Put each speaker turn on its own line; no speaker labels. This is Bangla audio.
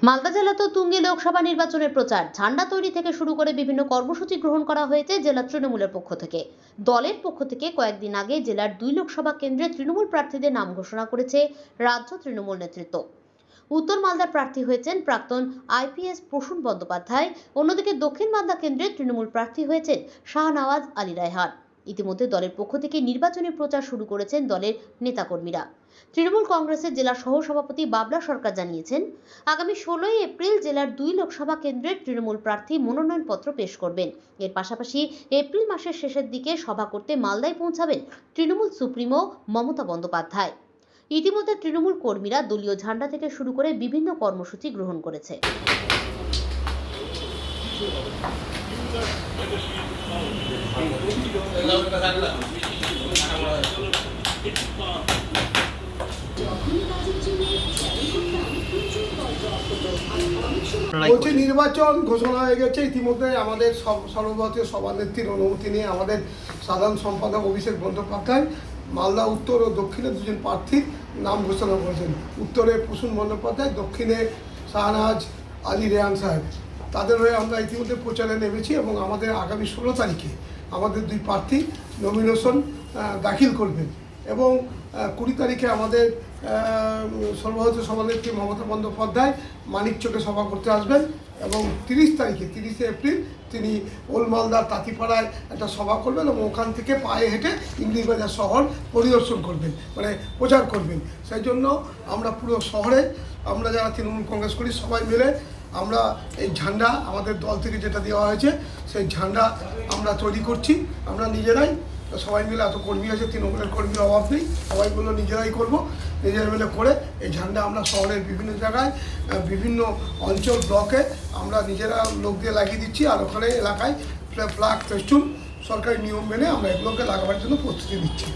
মালদা জেলাতে তুঙ্গে লোকসভা নির্বাচনের প্রচার ঝান্ডা তৈরি থেকে শুরু করে বিভিন্ন কর্মসূচি গ্রহণ করা হয়েছে জেলা তৃণমূলের পক্ষ থেকে। দলের পক্ষ থেকে কয়েকদিন আগে জেলার 2 লোকসভা কেন্দ্রে তৃণমূল প্রার্থীদের নাম ঘোষণা করেছে রাজ্য তৃণমূল নেতৃত্ব। উত্তর মালদার প্রার্থী হয়েছেন প্রাক্তন আইপিএস প্রসূন বন্দ্যোপাধ্যায়, অন্যদিকে দক্ষিণ মালদা কেন্দ্রে তৃণমূল প্রার্থী হয়েছেন শাহনওয়াজ আলী রায়হান। ইতিমধ্যে দলের পক্ষ থেকে নির্বাচনী প্রচার শুরু করেছেন দলের নেতাকর্মীরা। তৃণমূল কংগ্রেসের জেলা সহসভাপতি বাবলা সরকার জানিয়েছেন, আগামী 16 এপ্রিল জেলার 2 লোকসভা কেন্দ্রের তৃণমূল প্রার্থী মনোনয়নপত্র পেশ করবেন। এর পাশাপাশি এপ্রিল মাসের শেষের দিকে সভা করতে মালদায় পৌঁছাবেন তৃণমূল সুপ্রিমো মমতা বন্দ্যোপাধ্যায়। ইতিমধ্যে তৃণমূল কর্মীরা দলীয় ঝান্ডা থেকে শুরু করে বিভিন্ন কর্মসূচি গ্রহণ করেছে।
বলছি নির্বাচন ঘোষণা হয়ে গেছে ইতিমধ্যে। আমাদের সর্বভারতীয় সভানেত্রীর অনুমতি নিয়ে আমাদের সাধারণ সম্পাদক অভিষেক বন্দ্যোপাধ্যায় মালদা উত্তর ও দক্ষিণে দুজন প্রার্থীর নাম ঘোষণা করেছেন। উত্তরে প্রসূন বন্দ্যোপাধ্যায়, দক্ষিণে শাহনওয়াজ আলী রায়হান সাহেব। তাদের হয়ে আমরা ইতিমধ্যে প্রচারে নেমেছি এবং আমাদের আগামী 16 তারিখে আমাদের 2 প্রার্থী নমিনেশন দাখিল করবেন এবং 20 তারিখে আমাদের সর্বভারতীয় সভানেত্রী মমতা বন্দ্যোপাধ্যায় মানিকচকে সভা করতে আসবেন এবং 30 এপ্রিল তিনি ওল্ড মালদার তাঁতিপাড়ায় একটা সভা করবেন এবং ওখান থেকে পায়ে হেঁটে ইংলিশবাজার শহর পরিদর্শন করবেন, মানে প্রচার করবেন। সেই জন্য আমরা পুরো শহরে আমরা যারা তৃণমূল কংগ্রেস করি সবাই মিলে আমরা এই ঝান্ডা আমাদের দল থেকে যেটা দেওয়া হয়েছে সেই ঝান্ডা আমরা তৈরি করছি। আমরা নিজেরাই সবাই মিলে, এত কর্মী আছে, তৃণমূলের কর্মীর অভাব নেই, সবাইগুলো নিজেরাই করব। নিজেরা মিলে করে এই ঝান্ডা আমরা শহরের বিভিন্ন জায়গায়, বিভিন্ন অঞ্চল, ব্লকে আমরা নিজেরা লোক দিয়ে লাগিয়ে দিচ্ছি। আর ওখানে এলাকায় ফ্ল্যাগ ফেস্টুন সরকারি নিয়ম মেনে আমরা এগুলোকে লাগাবার জন্য প্রস্তুতি নিচ্ছি।